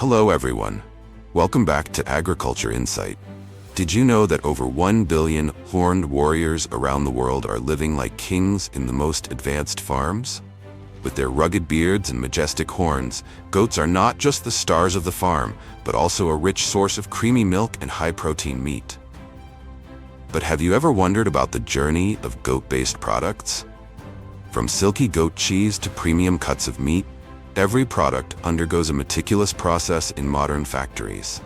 Hello everyone. Welcome back to Agriculture Insight. Did you know that over 1 billion horned warriors around the world are living like kings in the most advanced farms? With their rugged beards and majestic horns, goats are not just the stars of the farm, but also a rich source of creamy milk and high-protein meat. But have you ever wondered about the journey of goat-based products? From silky goat cheese to premium cuts of meat, every product undergoes a meticulous process in modern factories.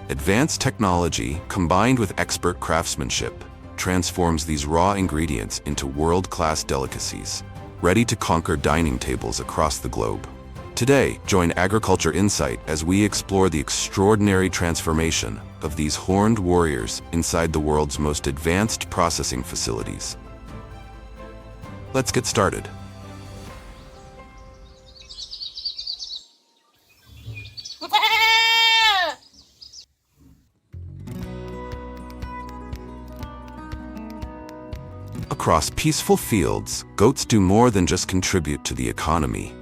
Advanced technology, combined with expert craftsmanship, transforms these raw ingredients into world-class delicacies, ready to conquer dining tables across the globe. Today, join Agriculture Insight as we explore the extraordinary transformation of these horned warriors inside the world's most advanced processing facilities. Let's get started. Across peaceful fields, goats do more than just contribute to the economy.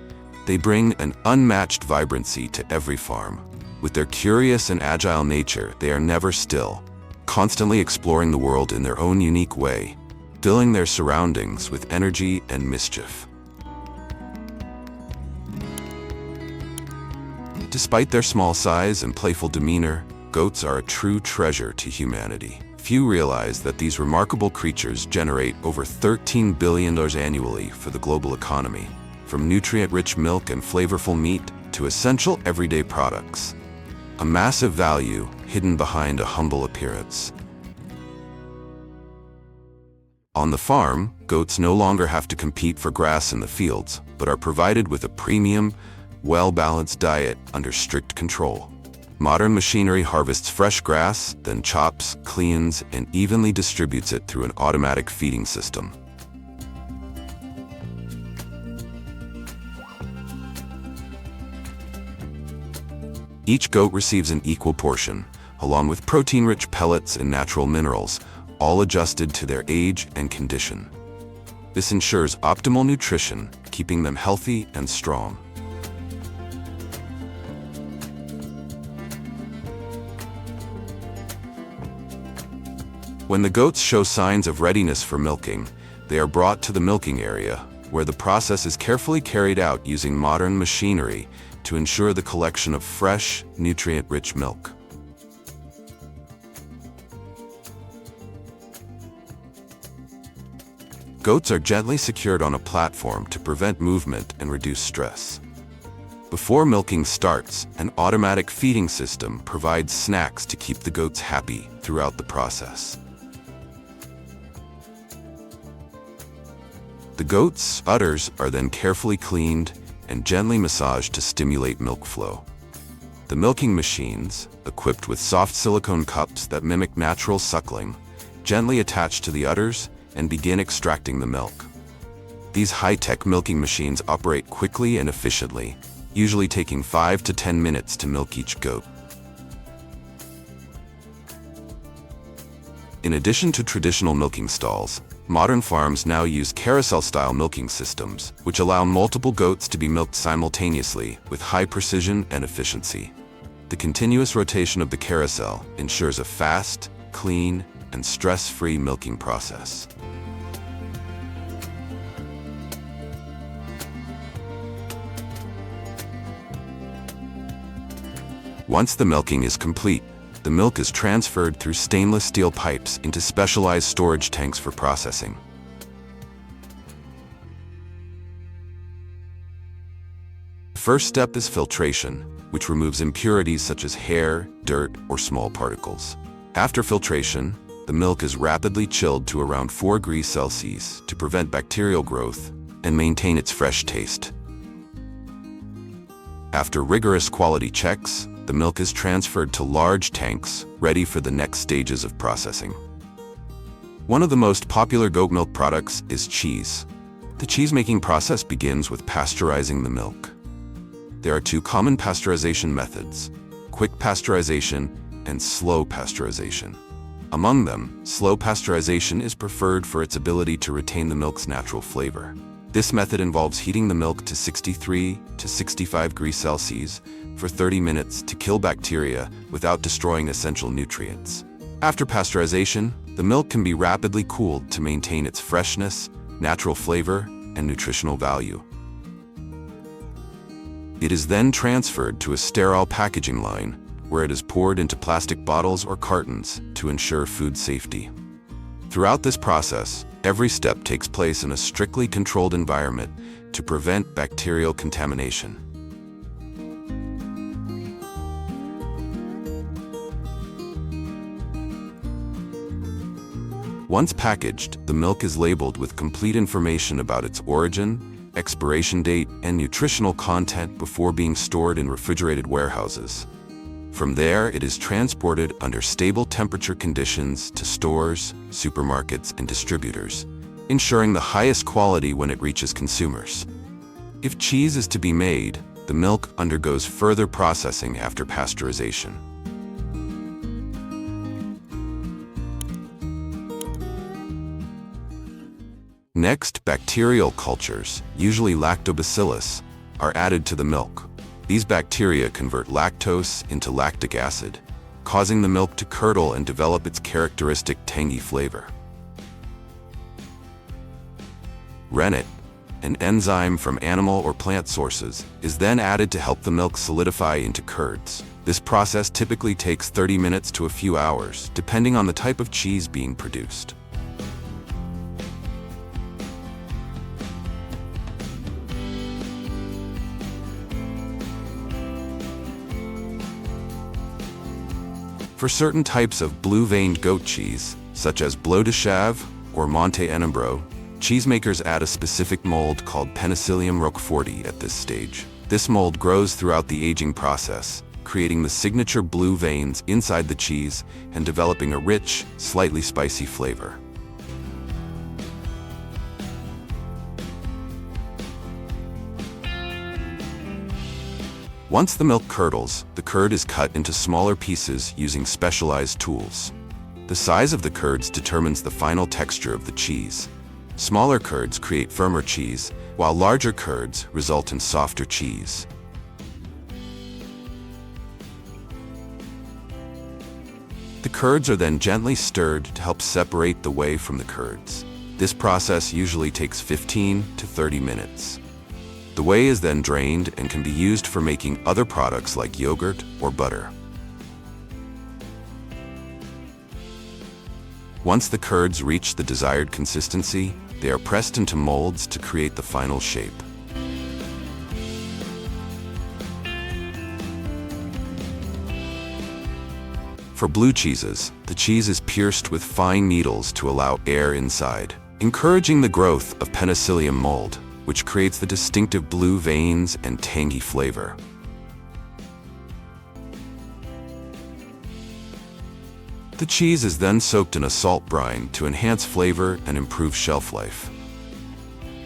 They bring an unmatched vibrancy to every farm. With their curious and agile nature, they are never still, constantly exploring the world in their own unique way, filling their surroundings with energy and mischief. Despite their small size and playful demeanor, goats are a true treasure to humanity. Few realize that these remarkable creatures generate over $13 billion annually for the global economy, from nutrient-rich milk and flavorful meat to essential everyday products. A massive value hidden behind a humble appearance. On the farm, goats no longer have to compete for grass in the fields, but are provided with a premium, well-balanced diet under strict control. Modern machinery harvests fresh grass, then chops, cleans, and evenly distributes it through an automatic feeding system. Each goat receives an equal portion, along with protein-rich pellets and natural minerals, all adjusted to their age and condition. This ensures optimal nutrition, keeping them healthy and strong. When the goats show signs of readiness for milking, they are brought to the milking area, where the process is carefully carried out using modern machinery to ensure the collection of fresh, nutrient-rich milk. Goats are gently secured on a platform to prevent movement and reduce stress. Before milking starts, an automatic feeding system provides snacks to keep the goats happy throughout the process. The goats' udders are then carefully cleaned and gently massaged to stimulate milk flow. The milking machines, equipped with soft silicone cups that mimic natural suckling, gently attach to the udders and begin extracting the milk. These high-tech milking machines operate quickly and efficiently, usually taking 5 to 10 minutes to milk each goat. In addition to traditional milking stalls, modern farms now use carousel-style milking systems, which allow multiple goats to be milked simultaneously with high precision and efficiency. The continuous rotation of the carousel ensures a fast, clean, and stress-free milking process. Once the milking is complete, the milk is transferred through stainless steel pipes into specialized storage tanks for processing. The first step is filtration, which removes impurities such as hair, dirt, or small particles. After filtration, the milk is rapidly chilled to around 4 degrees Celsius to prevent bacterial growth and maintain its fresh taste. After rigorous quality checks, the milk is transferred to large tanks, ready for the next stages of processing. One of the most popular goat milk products is cheese. The cheese-making process begins with pasteurizing the milk. There are 2 common pasteurization methods: quick pasteurization and slow pasteurization. Among them, slow pasteurization is preferred for its ability to retain the milk's natural flavor. This method involves heating the milk to 63 to 65 degrees Celsius for 30 minutes to kill bacteria without destroying essential nutrients. After pasteurization, the milk can be rapidly cooled to maintain its freshness, natural flavor, and nutritional value. It is then transferred to a sterile packaging line, where it is poured into plastic bottles or cartons to ensure food safety. Throughout this process, every step takes place in a strictly controlled environment to prevent bacterial contamination. Once packaged, the milk is labeled with complete information about its origin, expiration date, and nutritional content before being stored in refrigerated warehouses. From there, it is transported under stable temperature conditions to stores, supermarkets, and distributors, ensuring the highest quality when it reaches consumers. If cheese is to be made, the milk undergoes further processing after pasteurization. Next, bacterial cultures, usually lactobacillus, are added to the milk. These bacteria convert lactose into lactic acid, causing the milk to curdle and develop its characteristic tangy flavor. Rennet, an enzyme from animal or plant sources, is then added to help the milk solidify into curds. This process typically takes 30 minutes to a few hours, depending on the type of cheese being produced. For certain types of blue-veined goat cheese, such as Blo de Chèvre or Monte Enambro, cheesemakers add a specific mold called Penicillium roqueforti at this stage. This mold grows throughout the aging process, creating the signature blue veins inside the cheese and developing a rich, slightly spicy flavor. Once the milk curdles, the curd is cut into smaller pieces using specialized tools. The size of the curds determines the final texture of the cheese. Smaller curds create firmer cheese, while larger curds result in softer cheese. The curds are then gently stirred to help separate the whey from the curds. This process usually takes 15 to 30 minutes. The whey is then drained and can be used for making other products like yogurt or butter. Once the curds reach the desired consistency, they are pressed into molds to create the final shape. For blue cheeses, the cheese is pierced with fine needles to allow air inside, encouraging the growth of Penicillium mold, which creates the distinctive blue veins and tangy flavor. The cheese is then soaked in a salt brine to enhance flavor and improve shelf life.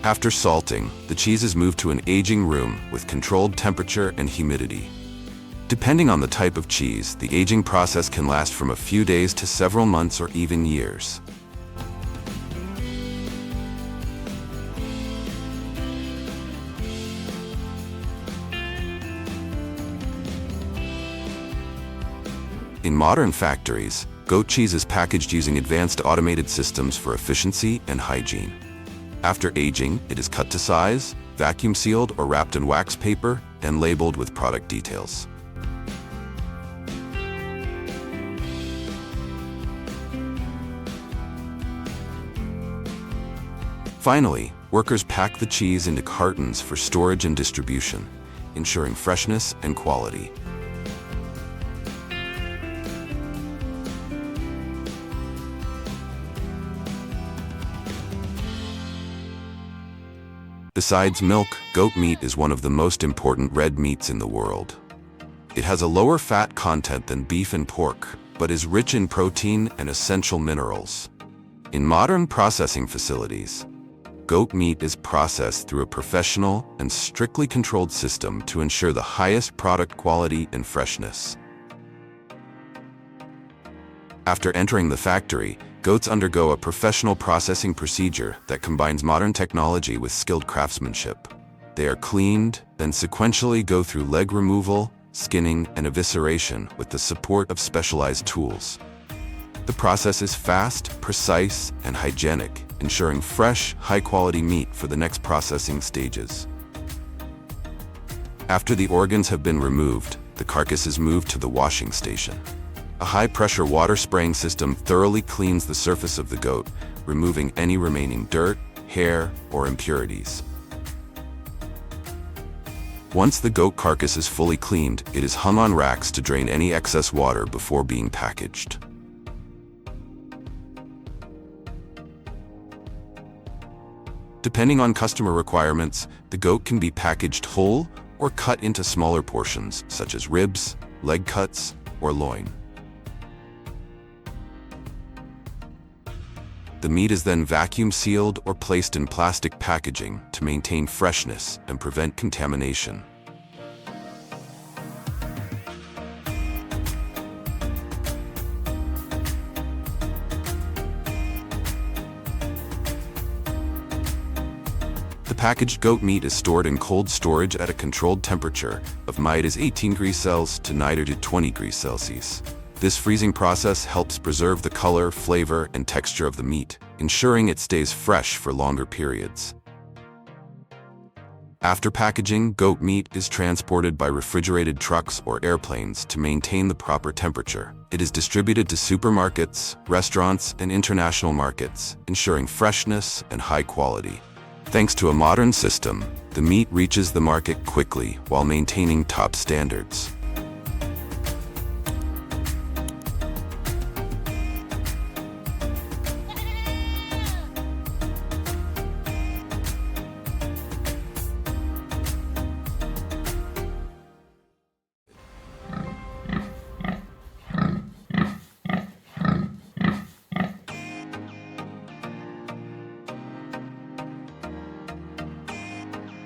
After salting, the cheese is moved to an aging room with controlled temperature and humidity. Depending on the type of cheese, the aging process can last from a few days to several months or even years. In modern factories, goat cheese is packaged using advanced automated systems for efficiency and hygiene. After aging, it is cut to size, vacuum sealed or wrapped in wax paper, and labeled with product details. Finally, workers pack the cheese into cartons for storage and distribution, ensuring freshness and quality. Besides milk, goat meat is one of the most important red meats in the world. It has a lower fat content than beef and pork, but is rich in protein and essential minerals. In modern processing facilities, goat meat is processed through a professional and strictly controlled system to ensure the highest product quality and freshness. After entering the factory, goats undergo a professional processing procedure that combines modern technology with skilled craftsmanship. They are cleaned, then sequentially go through leg removal, skinning, and evisceration with the support of specialized tools. The process is fast, precise, and hygienic, ensuring fresh, high-quality meat for the next processing stages. After the organs have been removed, the carcass is moved to the washing station. A high-pressure water spraying system thoroughly cleans the surface of the goat, removing any remaining dirt, hair, or impurities. Once the goat carcass is fully cleaned, it is hung on racks to drain any excess water before being packaged. Depending on customer requirements, the goat can be packaged whole or cut into smaller portions, such as ribs, leg cuts, or loin. The meat is then vacuum sealed or placed in plastic packaging to maintain freshness and prevent contamination. The packaged goat meat is stored in cold storage at a controlled temperature of -18°C to -20°C. This freezing process helps preserve the color, flavor, and texture of the meat, ensuring it stays fresh for longer periods. After packaging, goat meat is transported by refrigerated trucks or airplanes to maintain the proper temperature. It is distributed to supermarkets, restaurants, and international markets, ensuring freshness and high quality. Thanks to a modern system, the meat reaches the market quickly while maintaining top standards.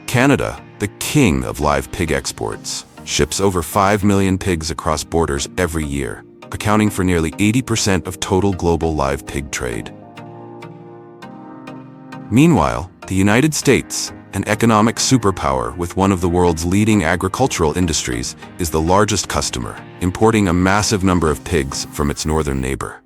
Canada, the king of live pig exports, ships over 5 million pigs across borders every year, accounting for nearly 80% of total global live pig trade. Meanwhile, the United States, an economic superpower with one of the world's leading agricultural industries, is the largest customer, importing a massive number of pigs from its northern neighbor.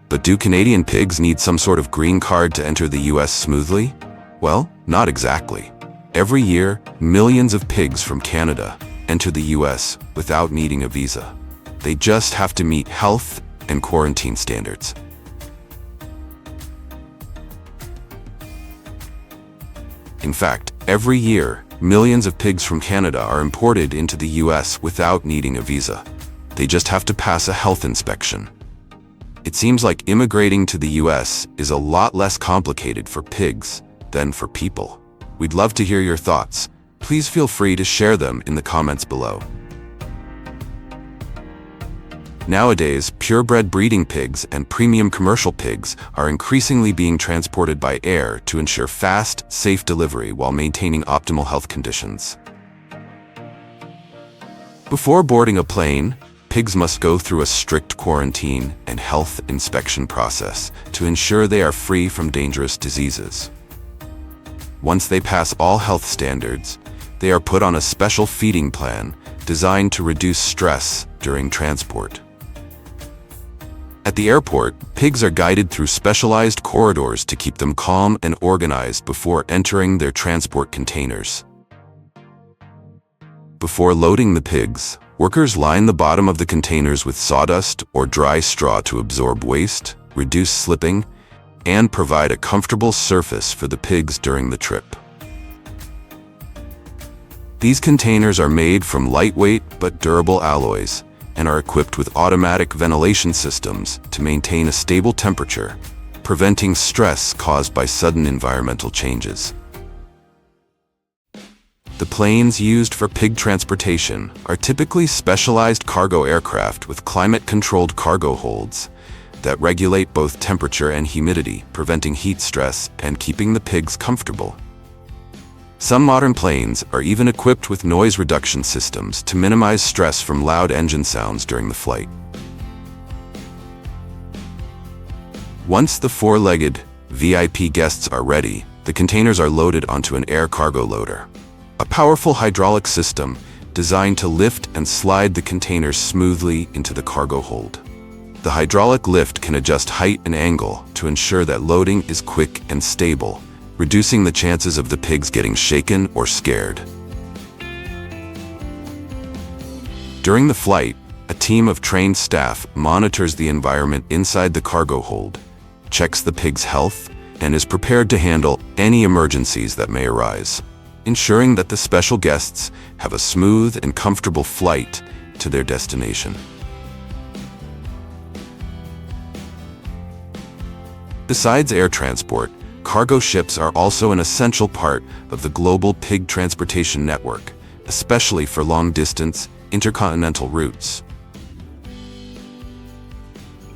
But do Canadian pigs need some sort of green card to enter the US smoothly? Well, not exactly. Every year, millions of pigs from Canada enter the US without needing a visa. They just have to meet health and quarantine standards. In fact, every year, millions of pigs from Canada are imported into the US without needing a visa. They just have to pass a health inspection. It seems like immigrating to the US is a lot less complicated for pigs than for people. We'd love to hear your thoughts. Please feel free to share them in the comments below. Nowadays, purebred breeding pigs and premium commercial pigs are increasingly being transported by air to ensure fast, safe delivery while maintaining optimal health conditions. Before boarding a plane, pigs must go through a strict quarantine and health inspection process to ensure they are free from dangerous diseases. Once they pass all health standards, they are put on a special feeding plan designed to reduce stress during transport. At the airport, pigs are guided through specialized corridors to keep them calm and organized before entering their transport containers. Before loading the pigs, workers line the bottom of the containers with sawdust or dry straw to absorb waste, reduce slipping, and provide a comfortable surface for the pigs during the trip. These containers are made from lightweight but durable alloys and are equipped with automatic ventilation systems to maintain a stable temperature, preventing stress caused by sudden environmental changes. The planes used for pig transportation are typically specialized cargo aircraft with climate-controlled cargo holds that regulate both temperature and humidity, preventing heat stress and keeping the pigs comfortable. Some modern planes are even equipped with noise reduction systems to minimize stress from loud engine sounds during the flight. Once the four-legged VIP guests are ready, the containers are loaded onto an air cargo loader, a powerful hydraulic system designed to lift and slide the containers smoothly into the cargo hold. The hydraulic lift can adjust height and angle to ensure that loading is quick and stable, reducing the chances of the pigs getting shaken or scared. During the flight, a team of trained staff monitors the environment inside the cargo hold, checks the pig's health, and is prepared to handle any emergencies that may arise, ensuring that the special guests have a smooth and comfortable flight to their destination. Besides air transport, cargo ships are also an essential part of the global pig transportation network, especially for long-distance, intercontinental routes.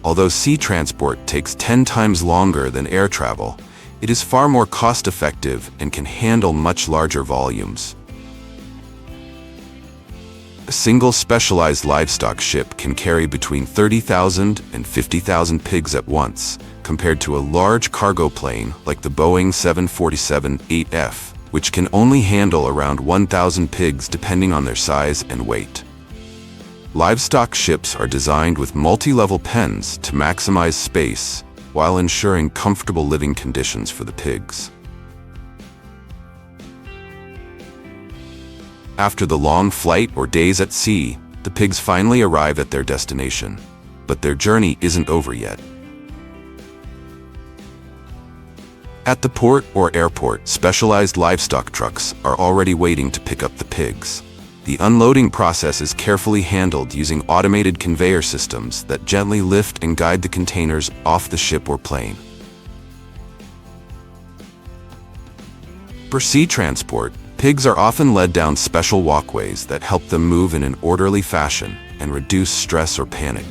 Although sea transport takes 10 times longer than air travel, it is far more cost-effective and can handle much larger volumes. A single specialized livestock ship can carry between 30,000 and 50,000 pigs at once, compared to a large cargo plane like the Boeing 747-8F, which can only handle around 1,000 pigs depending on their size and weight. Livestock ships are designed with multi-level pens to maximize space while ensuring comfortable living conditions for the pigs. After the long flight or days at sea, the pigs finally arrive at their destination, but their journey isn't over yet. At the port or airport, specialized livestock trucks are already waiting to pick up the pigs. The unloading process is carefully handled using automated conveyor systems that gently lift and guide the containers off the ship or plane. For sea transport, pigs are often led down special walkways that help them move in an orderly fashion and reduce stress or panic.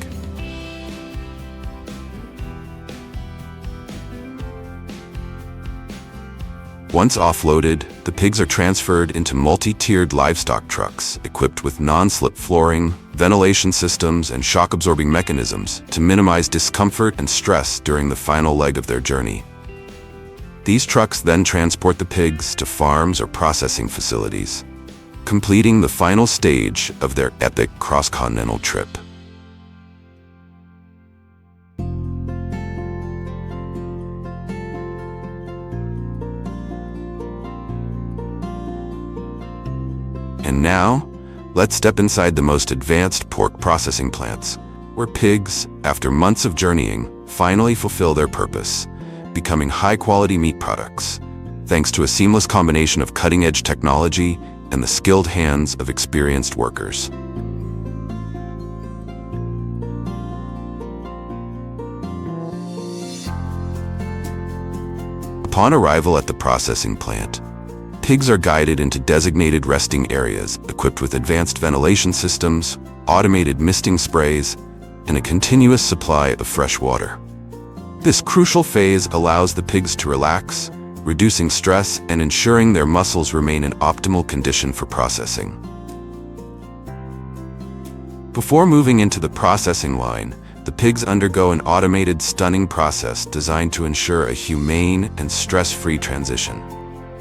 Once offloaded, the pigs are transferred into multi-tiered livestock trucks equipped with non-slip flooring, ventilation systems, and shock-absorbing mechanisms to minimize discomfort and stress during the final leg of their journey. These trucks then transport the pigs to farms or processing facilities, completing the final stage of their epic cross-continental trip. And now, let's step inside the most advanced pork processing plants, where pigs, after months of journeying, finally fulfill their purpose, becoming high-quality meat products, thanks to a seamless combination of cutting-edge technology and the skilled hands of experienced workers. Upon arrival at the processing plant, pigs are guided into designated resting areas equipped with advanced ventilation systems, automated misting sprays, and a continuous supply of fresh water. This crucial phase allows the pigs to relax, reducing stress and ensuring their muscles remain in optimal condition for processing. Before moving into the processing line, the pigs undergo an automated stunning process designed to ensure a humane and stress-free transition.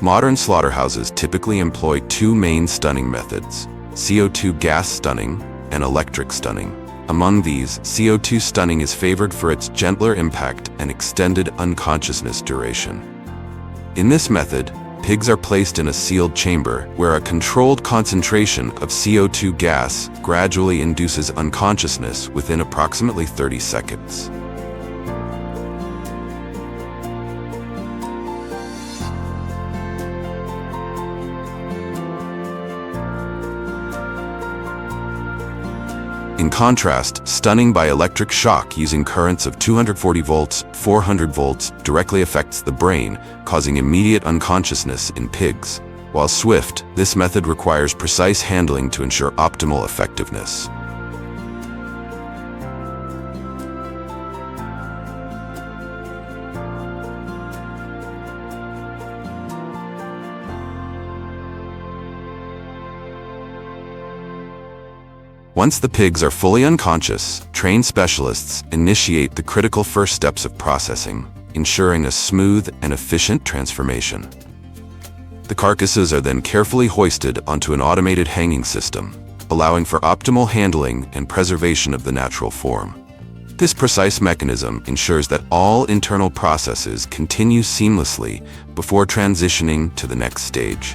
Modern slaughterhouses typically employ two main stunning methods: CO2 gas stunning and electric stunning. Among these, CO2 stunning is favored for its gentler impact and extended unconsciousness duration. In this method, pigs are placed in a sealed chamber where a controlled concentration of CO2 gas gradually induces unconsciousness within approximately 30 seconds. In contrast, stunning by electric shock using currents of 240 volts, 400 volts directly affects the brain, causing immediate unconsciousness in pigs. While swift, this method requires precise handling to ensure optimal effectiveness. Once the pigs are fully unconscious, trained specialists initiate the critical first steps of processing, ensuring a smooth and efficient transformation. The carcasses are then carefully hoisted onto an automated hanging system, allowing for optimal handling and preservation of the natural form. This precise mechanism ensures that all internal processes continue seamlessly before transitioning to the next stage.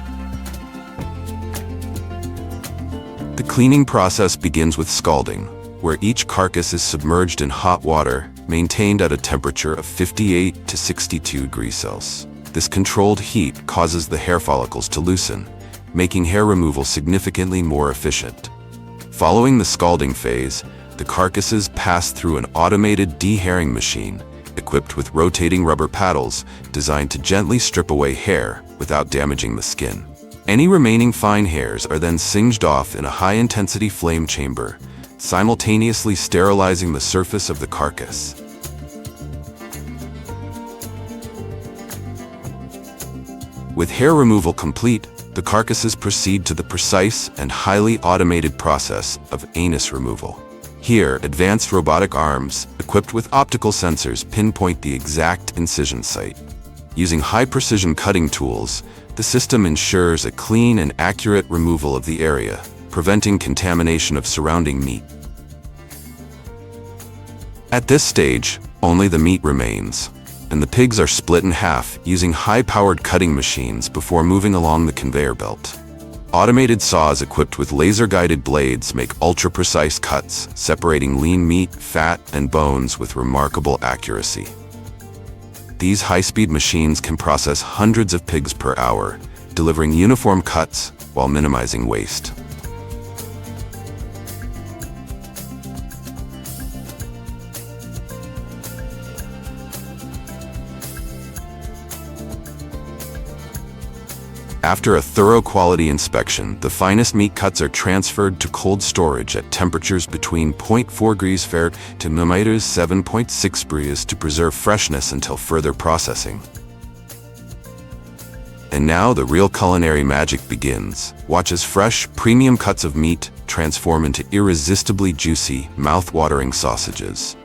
The cleaning process begins with scalding, where each carcass is submerged in hot water, maintained at a temperature of 58 to 62 degrees Celsius. This controlled heat causes the hair follicles to loosen, making hair removal significantly more efficient. Following the scalding phase, the carcasses pass through an automated de-hairing machine, equipped with rotating rubber paddles designed to gently strip away hair without damaging the skin. Any remaining fine hairs are then singed off in a high-intensity flame chamber, simultaneously sterilizing the surface of the carcass. With hair removal complete, the carcasses proceed to the precise and highly automated process of anus removal. Here, advanced robotic arms, equipped with optical sensors, pinpoint the exact incision site. Using high-precision cutting tools, the system ensures a clean and accurate removal of the area, preventing contamination of surrounding meat. At this stage, only the meat remains, and the pigs are split in half using high-powered cutting machines before moving along the conveyor belt. Automated saws equipped with laser-guided blades make ultra-precise cuts, separating lean meat, fat, and bones with remarkable accuracy. These high-speed machines can process hundreds of pigs per hour, delivering uniform cuts while minimizing waste. After a thorough quality inspection, the finest meat cuts are transferred to cold storage at temperatures between 0.4 degrees Fahrenheit to -7.6 degrees to preserve freshness until further processing. And now the real culinary magic begins. Watch as fresh, premium cuts of meat transform into irresistibly juicy, mouth-watering sausages.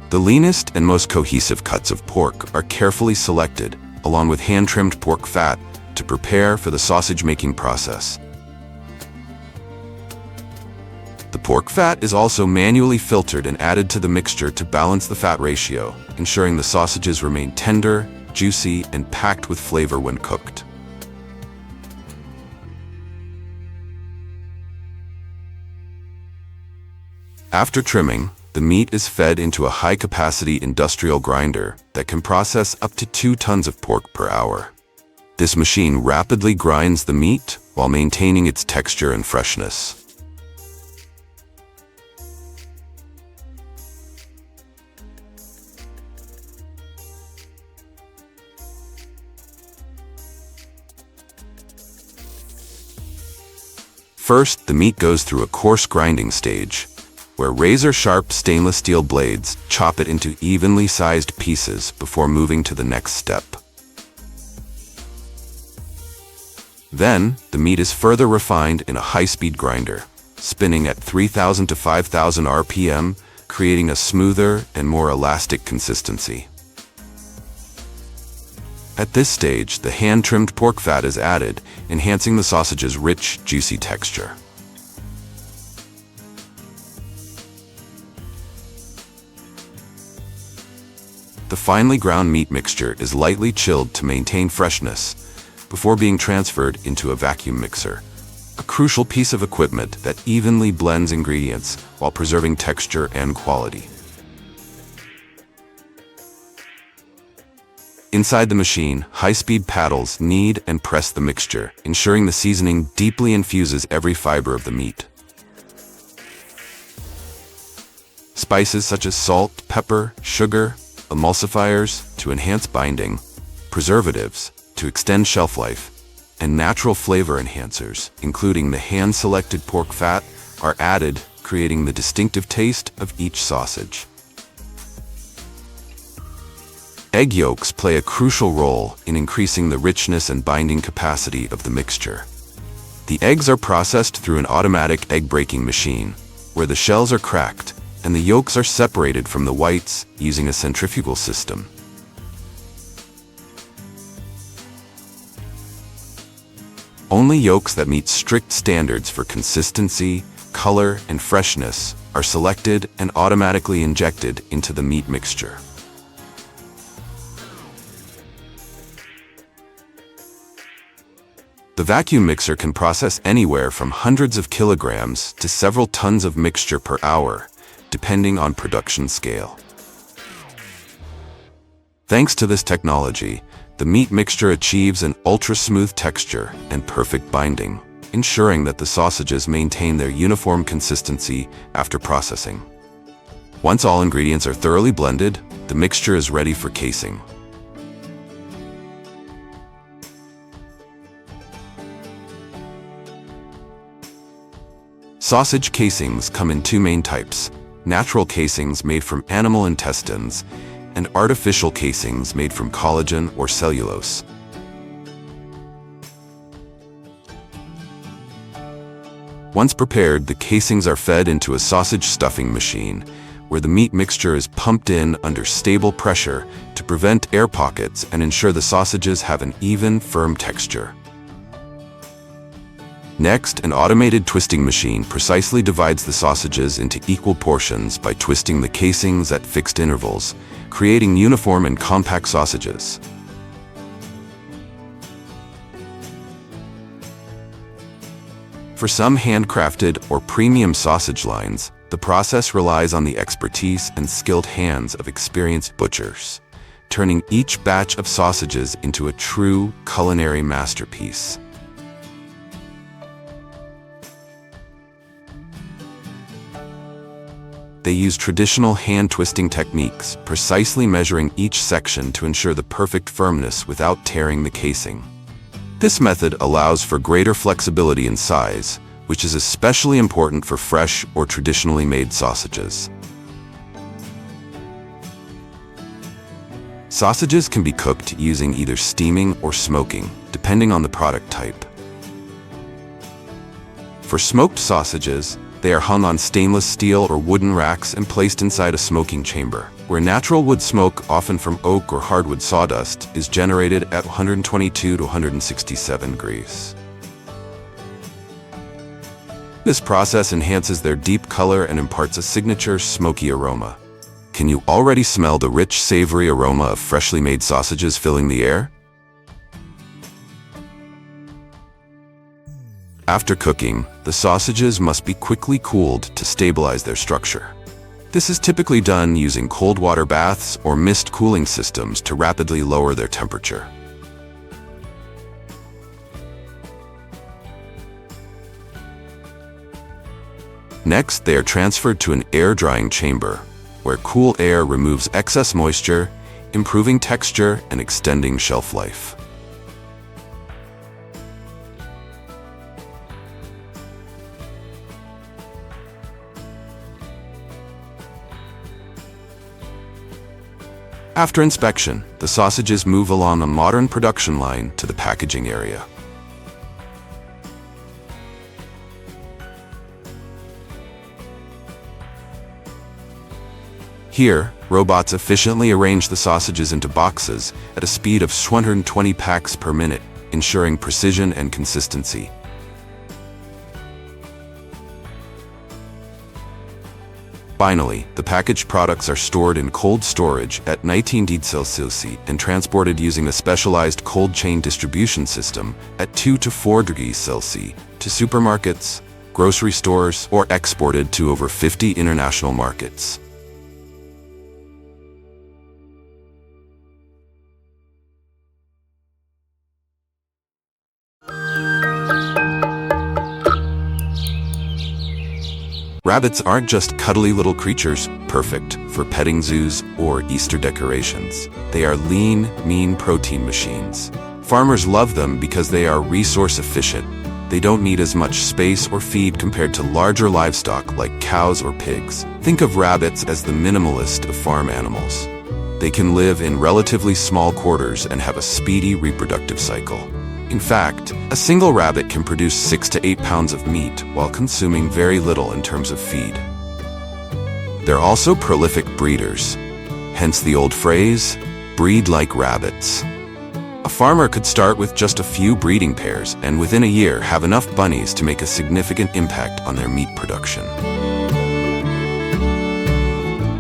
The leanest and most cohesive cuts of pork are carefully selected, along with hand-trimmed pork fat, to prepare for the sausage-making process. The pork fat is also manually filtered and added to the mixture to balance the fat ratio, ensuring the sausages remain tender, juicy, and packed with flavor when cooked. After trimming, the meat is fed into a high-capacity industrial grinder that can process up to 2 tons of pork per hour. This machine rapidly grinds the meat while maintaining its texture and freshness. First, the meat goes through a coarse grinding stage, where razor-sharp stainless steel blades chop it into evenly sized pieces before moving to the next step. Then, the meat is further refined in a high-speed grinder, spinning at 3,000 to 5,000 RPM, creating a smoother and more elastic consistency. At this stage, the hand-trimmed pork fat is added, enhancing the sausage's rich, juicy texture. The finely ground meat mixture is lightly chilled to maintain freshness before being transferred into a vacuum mixer, a crucial piece of equipment that evenly blends ingredients while preserving texture and quality. Inside the machine, high-speed paddles knead and press the mixture, ensuring the seasoning deeply infuses every fiber of the meat. Spices such as salt, pepper, sugar, emulsifiers to enhance binding, preservatives to extend shelf life, and natural flavor enhancers, including the hand-selected pork fat, are added, creating the distinctive taste of each sausage. Egg yolks play a crucial role in increasing the richness and binding capacity of the mixture. The eggs are processed through an automatic egg-breaking machine, where the shells are cracked and the yolks are separated from the whites using a centrifugal system. Only yolks that meet strict standards for consistency, color, and freshness are selected and automatically injected into the meat mixture. The vacuum mixer can process anywhere from hundreds of kilograms to several tons of mixture per hour, depending on production scale. Thanks to this technology, the meat mixture achieves an ultra-smooth texture and perfect binding, ensuring that the sausages maintain their uniform consistency after processing. Once all ingredients are thoroughly blended, the mixture is ready for casing. Sausage casings come in two main types: natural casings made from animal intestines and artificial casings made from collagen or cellulose. Once prepared, the casings are fed into a sausage stuffing machine, where the meat mixture is pumped in under stable pressure to prevent air pockets and ensure the sausages have an even, firm texture. Next, an automated twisting machine precisely divides the sausages into equal portions by twisting the casings at fixed intervals, creating uniform and compact sausages. For some handcrafted or premium sausage lines, the process relies on the expertise and skilled hands of experienced butchers, turning each batch of sausages into a true culinary masterpiece. They use traditional hand-twisting techniques, precisely measuring each section to ensure the perfect firmness without tearing the casing. This method allows for greater flexibility in size, which is especially important for fresh or traditionally made sausages. Sausages can be cooked using either steaming or smoking, depending on the product type. For smoked sausages, they are hung on stainless steel or wooden racks and placed inside a smoking chamber, where natural wood smoke, often from oak or hardwood sawdust, is generated at 122 to 167 degrees. This process enhances their deep color and imparts a signature smoky aroma. Can you already smell the rich, savory aroma of freshly made sausages filling the air? After cooking, the sausages must be quickly cooled to stabilize their structure. This is typically done using cold water baths or mist cooling systems to rapidly lower their temperature. Next, they are transferred to an air-drying chamber, where cool air removes excess moisture, improving texture and extending shelf life. After inspection, the sausages move along a modern production line to the packaging area. Here, robots efficiently arrange the sausages into boxes at a speed of 120 packs per minute, ensuring precision and consistency. Finally, the packaged products are stored in cold storage at 19 degrees Celsius and transported using a specialized cold chain distribution system at 2 to 4 degrees Celsius to supermarkets, grocery stores, or exported to over 50 international markets. Rabbits aren't just cuddly little creatures, perfect for petting zoos or Easter decorations. They are lean, mean protein machines. Farmers love them because they are resource efficient. They don't need as much space or feed compared to larger livestock like cows or pigs. Think of rabbits as the minimalist of farm animals. They can live in relatively small quarters and have a speedy reproductive cycle. In fact, a single rabbit can produce 6 to 8 pounds of meat while consuming very little in terms of feed. They're also prolific breeders, hence the old phrase, breed like rabbits. A farmer could start with just a few breeding pairs and within a year have enough bunnies to make a significant impact on their meat production.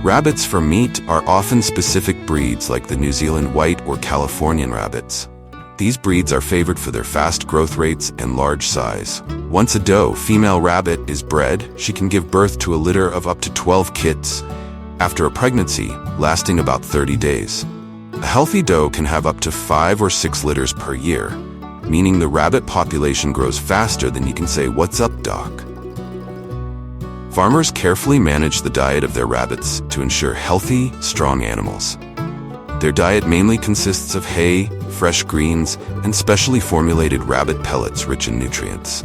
Rabbits for meat are often specific breeds like the New Zealand white or Californian rabbits. These breeds are favored for their fast growth rates and large size. Once a doe female rabbit is bred, she can give birth to a litter of up to 12 kits after a pregnancy lasting about 30 days. A healthy doe can have up to 5 or 6 litters per year, meaning the rabbit population grows faster than you can say, "What's up, doc?" Farmers carefully manage the diet of their rabbits to ensure healthy, strong animals. Their diet mainly consists of hay, fresh greens, and specially formulated rabbit pellets rich in nutrients.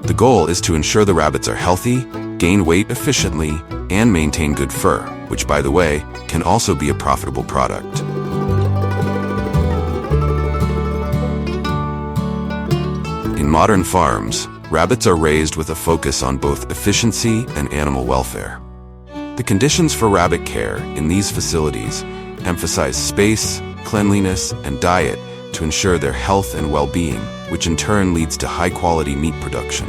The goal is to ensure the rabbits are healthy, gain weight efficiently, and maintain good fur, which, by the way, can also be a profitable product. In modern farms, rabbits are raised with a focus on both efficiency and animal welfare. The conditions for rabbit care in these facilities emphasize space, cleanliness, and diet to ensure their health and well-being, which in turn leads to high-quality meat production.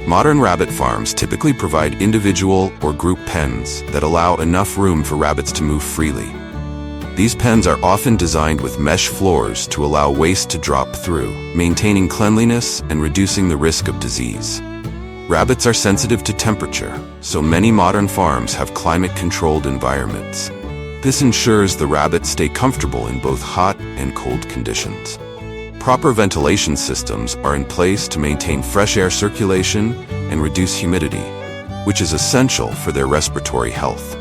Modern rabbit farms typically provide individual or group pens that allow enough room for rabbits to move freely. These pens are often designed with mesh floors to allow waste to drop through, maintaining cleanliness and reducing the risk of disease. Rabbits are sensitive to temperature, so many modern farms have climate-controlled environments. This ensures the rabbits stay comfortable in both hot and cold conditions. Proper ventilation systems are in place to maintain fresh air circulation and reduce humidity, which is essential for their respiratory health.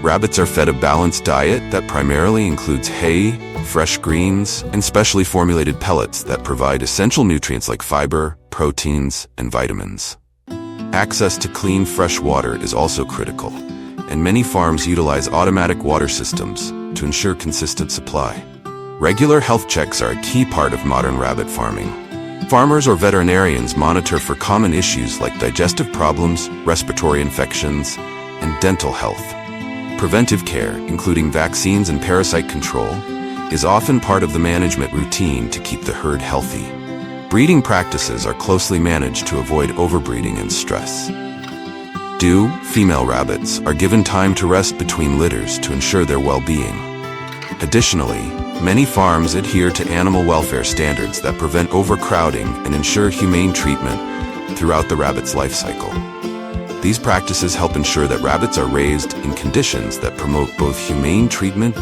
Rabbits are fed a balanced diet that primarily includes hay, fresh greens, and specially formulated pellets that provide essential nutrients like fiber, proteins, and vitamins. Access to clean, fresh water is also critical, and many farms utilize automatic water systems to ensure consistent supply. Regular health checks are a key part of modern rabbit farming. Farmers or veterinarians monitor for common issues like digestive problems, respiratory infections, and dental health. Preventive care, including vaccines and parasite control, is often part of the management routine to keep the herd healthy. Breeding practices are closely managed to avoid overbreeding and stress. Doe female rabbits are given time to rest between litters to ensure their well-being. Additionally, many farms adhere to animal welfare standards that prevent overcrowding and ensure humane treatment throughout the rabbit's life cycle. These practices help ensure that rabbits are raised in conditions that promote both humane treatment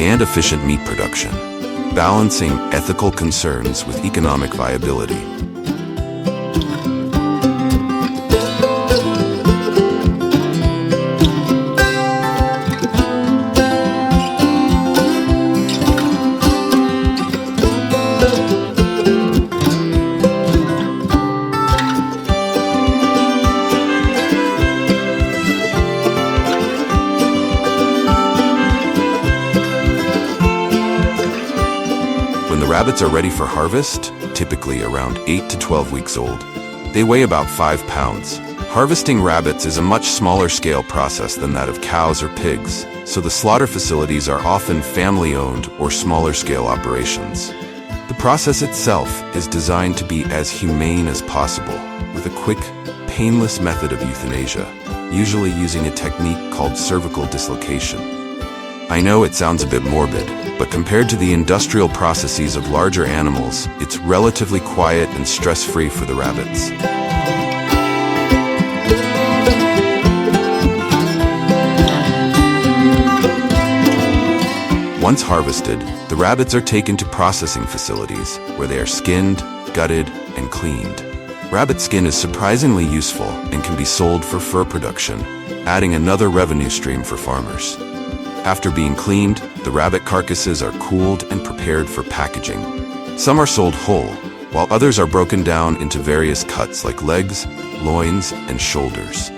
and efficient meat production, balancing ethical concerns with economic viability. Rabbits are ready for harvest, typically around 8 to 12 weeks old. They weigh about 5 pounds. Harvesting rabbits is a much smaller scale process than that of cows or pigs, so the slaughter facilities are often family-owned or smaller scale operations. The process itself is designed to be as humane as possible, with a quick, painless method of euthanasia, usually using a technique called cervical dislocation. I know it sounds a bit morbid, but compared to the industrial processes of larger animals, it's relatively quiet and stress-free for the rabbits. Once harvested, the rabbits are taken to processing facilities where they are skinned, gutted, and cleaned. Rabbit skin is surprisingly useful and can be sold for fur production, adding another revenue stream for farmers. After being cleaned, the rabbit carcasses are cooled and prepared for packaging. Some are sold whole, while others are broken down into various cuts like legs, loins, and shoulders.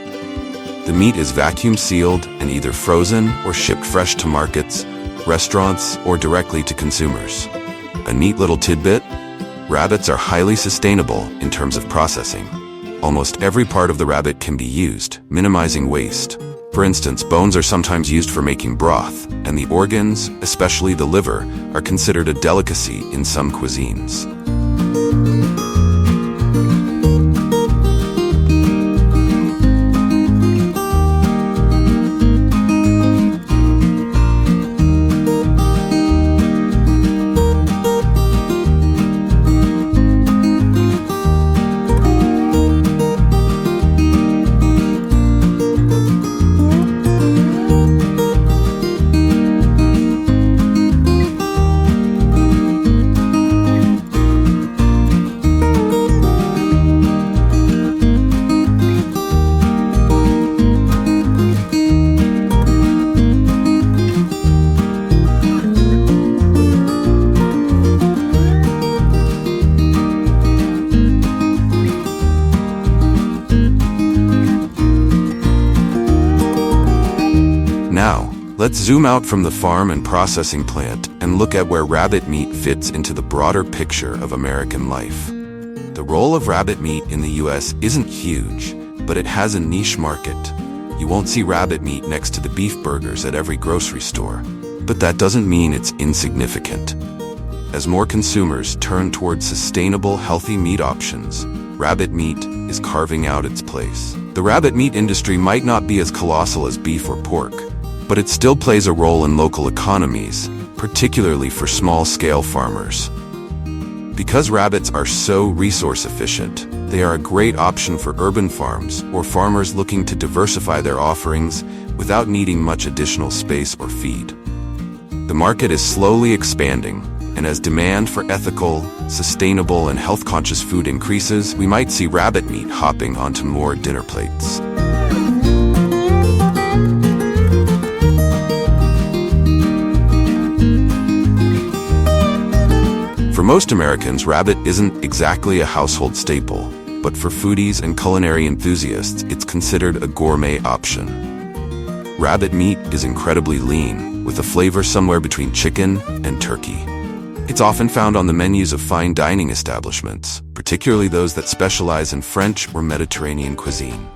The meat is vacuum sealed and either frozen or shipped fresh to markets, restaurants, or directly to consumers. A neat little tidbit: rabbits are highly sustainable in terms of processing. Almost every part of the rabbit can be used, minimizing waste. For instance, bones are sometimes used for making broth, and the organs, especially the liver, are considered a delicacy in some cuisines. Now, let's zoom out from the farm and processing plant and look at where rabbit meat fits into the broader picture of American life. The role of rabbit meat in the US isn't huge, but it has a niche market. You won't see rabbit meat next to the beef burgers at every grocery store, but that doesn't mean it's insignificant. As more consumers turn towards sustainable, healthy meat options, rabbit meat is carving out its place. The rabbit meat industry might not be as colossal as beef or pork, but it still plays a role in local economies, particularly for small-scale farmers. Because rabbits are so resource efficient, they are a great option for urban farms or farmers looking to diversify their offerings without needing much additional space or feed. The market is slowly expanding, and as demand for ethical, sustainable, and health-conscious food increases, we might see rabbit meat hopping onto more dinner plates. For most Americans, rabbit isn't exactly a household staple, but for foodies and culinary enthusiasts, it's considered a gourmet option. Rabbit meat is incredibly lean, with a flavor somewhere between chicken and turkey. It's often found on the menus of fine dining establishments, particularly those that specialize in French or Mediterranean cuisine.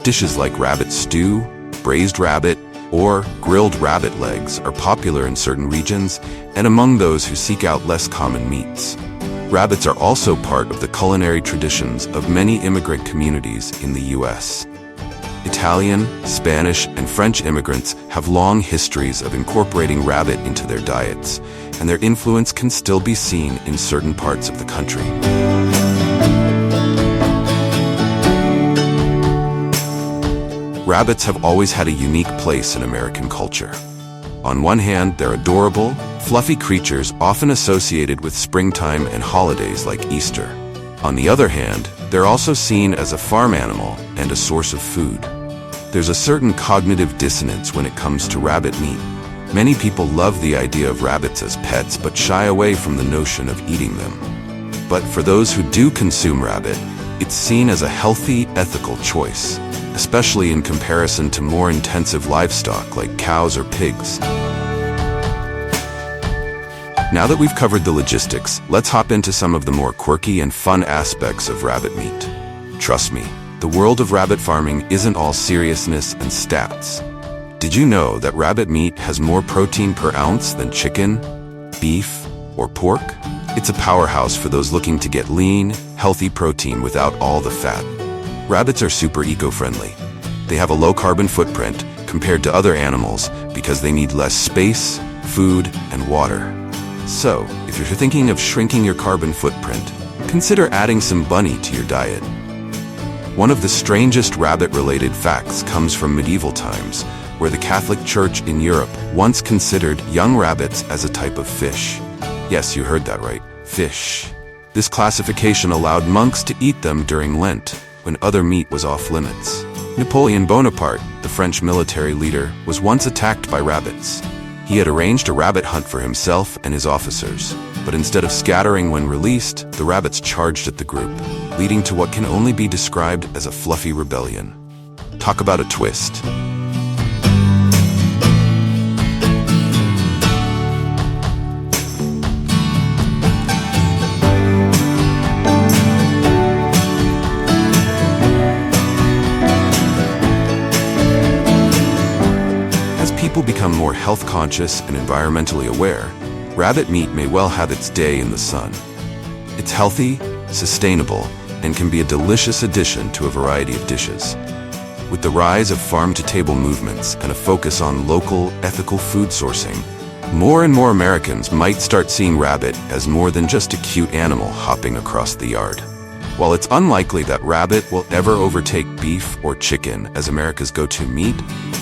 Dishes like rabbit stew, braised rabbit, or grilled rabbit legs are popular in certain regions and among those who seek out less common meats. Rabbits are also part of the culinary traditions of many immigrant communities in the US. Italian, Spanish, and French immigrants have long histories of incorporating rabbit into their diets, and their influence can still be seen in certain parts of the country. Rabbits have always had a unique place in American culture. On one hand, they're adorable, fluffy creatures often associated with springtime and holidays like Easter. On the other hand, they're also seen as a farm animal and a source of food. There's a certain cognitive dissonance when it comes to rabbit meat. Many people love the idea of rabbits as pets but shy away from the notion of eating them. But for those who do consume rabbit, it's seen as a healthy, ethical choice, especially in comparison to more intensive livestock like cows or pigs. Now that we've covered the logistics, let's hop into some of the more quirky and fun aspects of rabbit meat. Trust me, the world of rabbit farming isn't all seriousness and stats. Did you know that rabbit meat has more protein per ounce than chicken, beef, or pork? It's a powerhouse for those looking to get lean, healthy protein without all the fat. Rabbits are super eco-friendly. They have a low carbon footprint compared to other animals because they need less space, food, and water. So, if you're thinking of shrinking your carbon footprint, consider adding some bunny to your diet. One of the strangest rabbit-related facts comes from medieval times, where the Catholic Church in Europe once considered young rabbits as a type of fish. Yes, you heard that right, fish. This classification allowed monks to eat them during Lent, when other meat was off limits. Napoleon Bonaparte, the French military leader, was once attacked by rabbits. He had arranged a rabbit hunt for himself and his officers, but instead of scattering when released, the rabbits charged at the group, leading to what can only be described as a fluffy rebellion. Talk about a twist. people become more health conscious and environmentally aware, rabbit meat may well have its day in the sun. It's healthy, sustainable, and can be a delicious addition to a variety of dishes. With the rise of farm-to-table movements and a focus on local, ethical food sourcing, more and more Americans might start seeing rabbit as more than just a cute animal hopping across the yard. While it's unlikely that rabbit will ever overtake beef or chicken as America's go-to meat,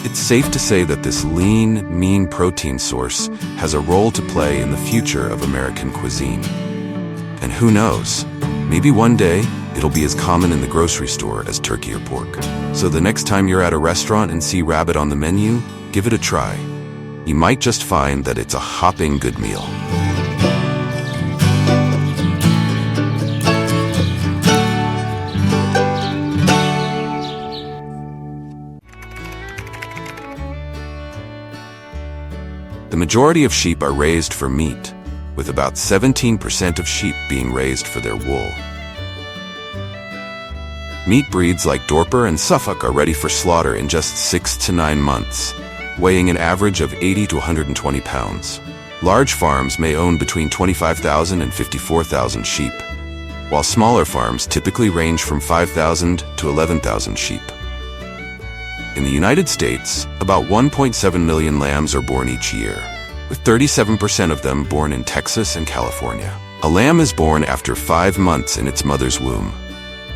it's safe to say that this lean, mean protein source has a role to play in the future of American cuisine. And who knows, maybe one day it'll be as common in the grocery store as turkey or pork. So the next time you're at a restaurant and see rabbit on the menu, give it a try. You might just find that it's a hopping good meal. The majority of sheep are raised for meat, with about 17% of sheep being raised for their wool. Meat breeds like Dorper and Suffolk are ready for slaughter in just 6 to 9 months, weighing an average of 80 to 120 pounds. Large farms may own between 25,000 and 54,000 sheep, while smaller farms typically range from 5,000 to 11,000 sheep. In the United States, about 1.7 million lambs are born each year, with 37% of them born in Texas and California. A lamb is born after 5 months in its mother's womb.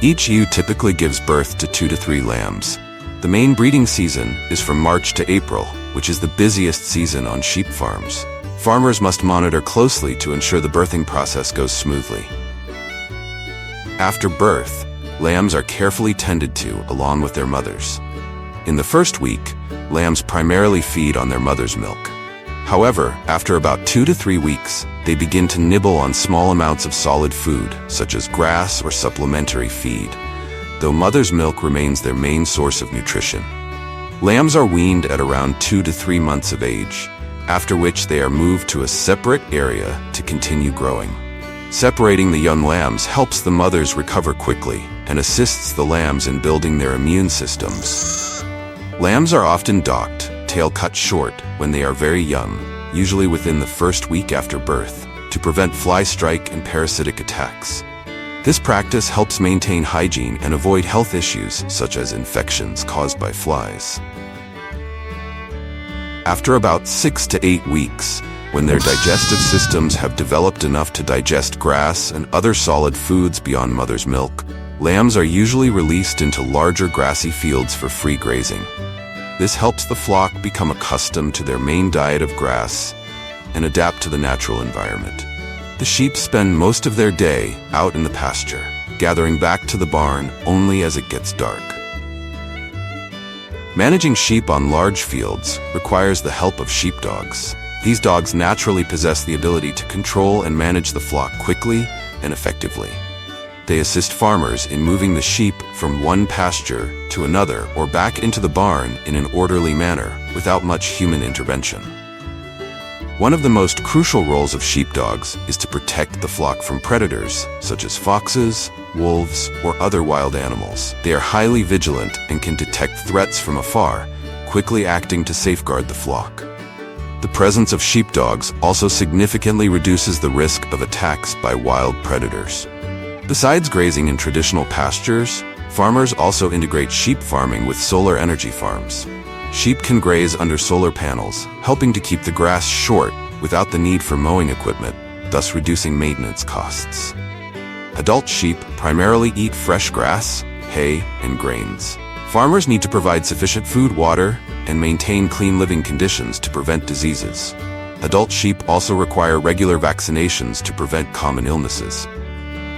Each ewe typically gives birth to 2 to 3 lambs. The main breeding season is from March to April, which is the busiest season on sheep farms. Farmers must monitor closely to ensure the birthing process goes smoothly. After birth, lambs are carefully tended to along with their mothers. In the first week, lambs primarily feed on their mother's milk. However, after about 2 to 3 weeks, they begin to nibble on small amounts of solid food, such as grass or supplementary feed, though mother's milk remains their main source of nutrition. Lambs are weaned at around 2 to 3 months of age, after which they are moved to a separate area to continue growing. Separating the young lambs helps the mothers recover quickly and assists the lambs in building their immune systems. Lambs are often docked, tail cut short, when they are very young, usually within the first week after birth, to prevent fly strike and parasitic attacks. This practice helps maintain hygiene and avoid health issues such as infections caused by flies. After about 6 to 8 weeks, when their digestive systems have developed enough to digest grass and other solid foods beyond mother's milk, lambs are usually released into larger grassy fields for free grazing. This helps the flock become accustomed to their main diet of grass and adapt to the natural environment. The sheep spend most of their day out in the pasture, gathering back to the barn only as it gets dark. Managing sheep on large fields requires the help of sheepdogs. These dogs naturally possess the ability to control and manage the flock quickly and effectively. They assist farmers in moving the sheep from one pasture to another or back into the barn in an orderly manner without much human intervention. One of the most crucial roles of sheepdogs is to protect the flock from predators, such as foxes, wolves, or other wild animals. They are highly vigilant and can detect threats from afar, quickly acting to safeguard the flock. The presence of sheepdogs also significantly reduces the risk of attacks by wild predators. Besides grazing in traditional pastures, farmers also integrate sheep farming with solar energy farms. Sheep can graze under solar panels, helping to keep the grass short without the need for mowing equipment, thus reducing maintenance costs. Adult sheep primarily eat fresh grass, hay, and grains. Farmers need to provide sufficient food, water, and maintain clean living conditions to prevent diseases. Adult sheep also require regular vaccinations to prevent common illnesses.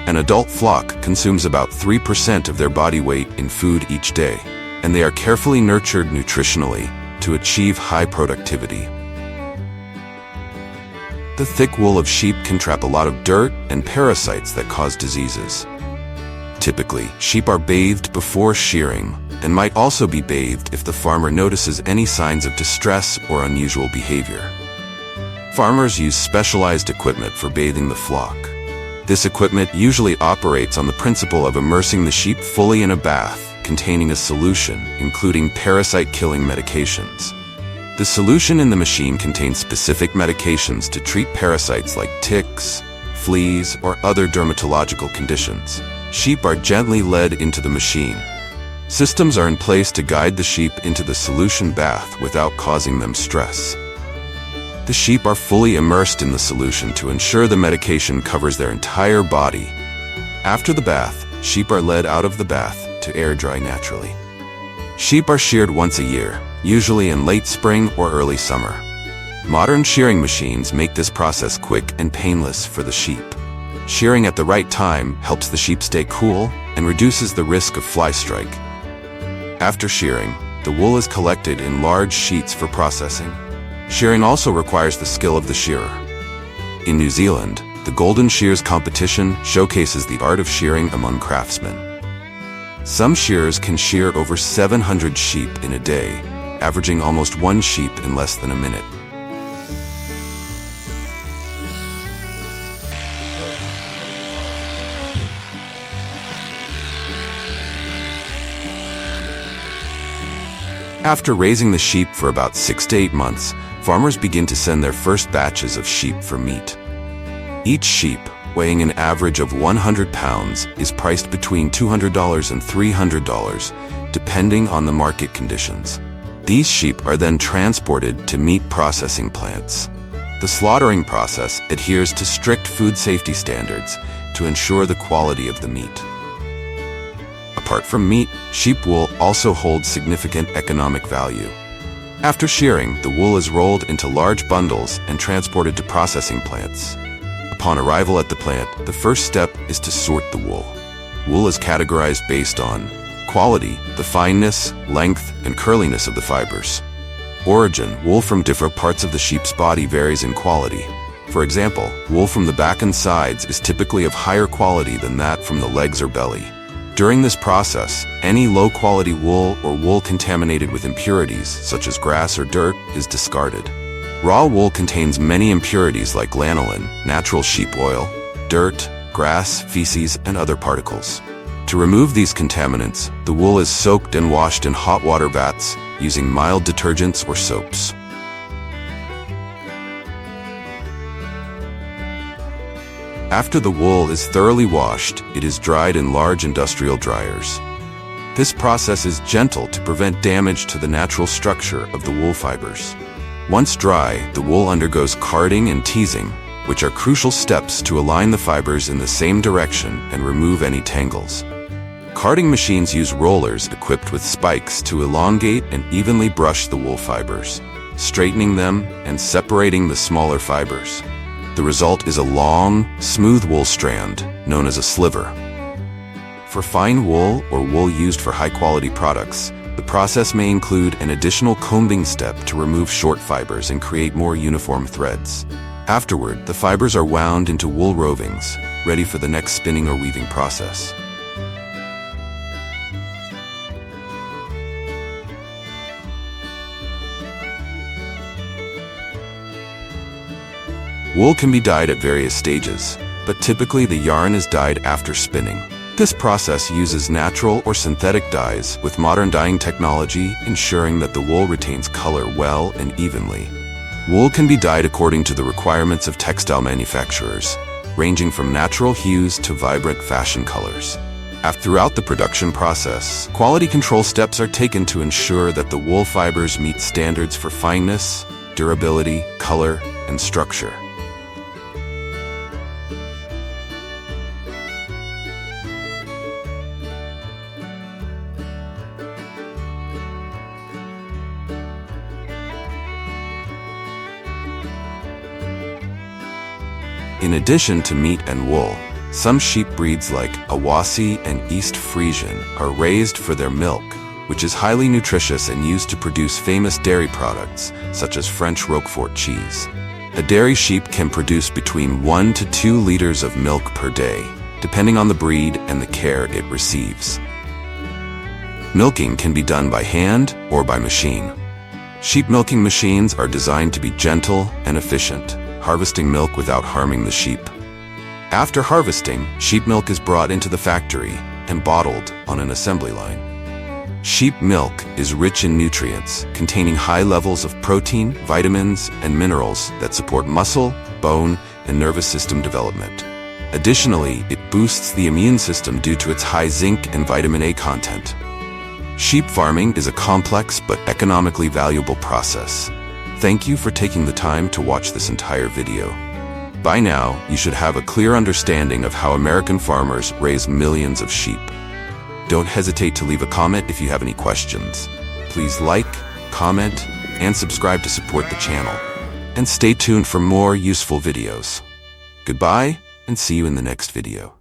An adult flock consumes about 3% of their body weight in food each day, and they are carefully nurtured nutritionally to achieve high productivity. The thick wool of sheep can trap a lot of dirt and parasites that cause diseases. Typically, sheep are bathed before shearing and might also be bathed if the farmer notices any signs of distress or unusual behavior. Farmers use specialized equipment for bathing the flock. This equipment usually operates on the principle of immersing the sheep fully in a bath containing a solution, including parasite-killing medications. The solution in the machine contains specific medications to treat parasites like ticks, fleas, or other dermatological conditions. Sheep are gently led into the machine. Systems are in place to guide the sheep into the solution bath without causing them stress. The sheep are fully immersed in the solution to ensure the medication covers their entire body. After the bath, sheep are led out of the bath to air dry naturally. Sheep are sheared once a year, usually in late spring or early summer. Modern shearing machines make this process quick and painless for the sheep. Shearing at the right time helps the sheep stay cool and reduces the risk of fly strike. After shearing, the wool is collected in large sheets for processing. Shearing also requires the skill of the shearer. In New Zealand, the Golden Shears competition showcases the art of shearing among craftsmen. Some shearers can shear over 700 sheep in a day, averaging almost one sheep in less than a minute. After raising the sheep for about 6 to 8 months, farmers begin to send their first batches of sheep for meat. Each sheep, weighing an average of 100 pounds, is priced between $200 and $300, depending on the market conditions. These sheep are then transported to meat processing plants. The slaughtering process adheres to strict food safety standards to ensure the quality of the meat. Apart from meat, sheep wool also holds significant economic value. After shearing, the wool is rolled into large bundles and transported to processing plants. Upon arrival at the plant, the first step is to sort the wool. Wool is categorized based on quality, the fineness, length, and curliness of the fibers. Origin, wool from different parts of the sheep's body varies in quality. For example, wool from the back and sides is typically of higher quality than that from the legs or belly. During this process, any low-quality wool or wool contaminated with impurities, such as grass or dirt, is discarded. Raw wool contains many impurities like lanolin, natural sheep oil, dirt, grass, feces, and other particles. To remove these contaminants, the wool is soaked and washed in hot water baths using mild detergents or soaps. After the wool is thoroughly washed, it is dried in large industrial dryers. This process is gentle to prevent damage to the natural structure of the wool fibers. Once dry, the wool undergoes carding and teasing, which are crucial steps to align the fibers in the same direction and remove any tangles. Carding machines use rollers equipped with spikes to elongate and evenly brush the wool fibers, straightening them and separating the smaller fibers. The result is a long, smooth wool strand, known as a sliver. For fine wool or wool used for high-quality products, the process may include an additional combing step to remove short fibers and create more uniform threads. Afterward, the fibers are wound into wool rovings, ready for the next spinning or weaving process. Wool can be dyed at various stages, but typically the yarn is dyed after spinning. This process uses natural or synthetic dyes with modern dyeing technology, ensuring that the wool retains color well and evenly. Wool can be dyed according to the requirements of textile manufacturers, ranging from natural hues to vibrant fashion colors. Throughout the production process, quality control steps are taken to ensure that the wool fibers meet standards for fineness, durability, color, and structure. In addition to meat and wool, some sheep breeds like Awassi and East Frisian are raised for their milk, which is highly nutritious and used to produce famous dairy products, such as French Roquefort cheese. A dairy sheep can produce between 1 to 2 liters of milk per day, depending on the breed and the care it receives. Milking can be done by hand or by machine. Sheep milking machines are designed to be gentle and efficient, harvesting milk without harming the sheep. After harvesting, sheep milk is brought into the factory and bottled on an assembly line. Sheep milk is rich in nutrients, containing high levels of protein, vitamins, and minerals that support muscle, bone, and nervous system development. Additionally, it boosts the immune system due to its high zinc and vitamin A content. Sheep farming is a complex but economically valuable process. Thank you for taking the time to watch this entire video. By now, you should have a clear understanding of how American farmers raise millions of sheep. Don't hesitate to leave a comment if you have any questions. Please like, comment, and subscribe to support the channel. And stay tuned for more useful videos. Goodbye, and see you in the next video.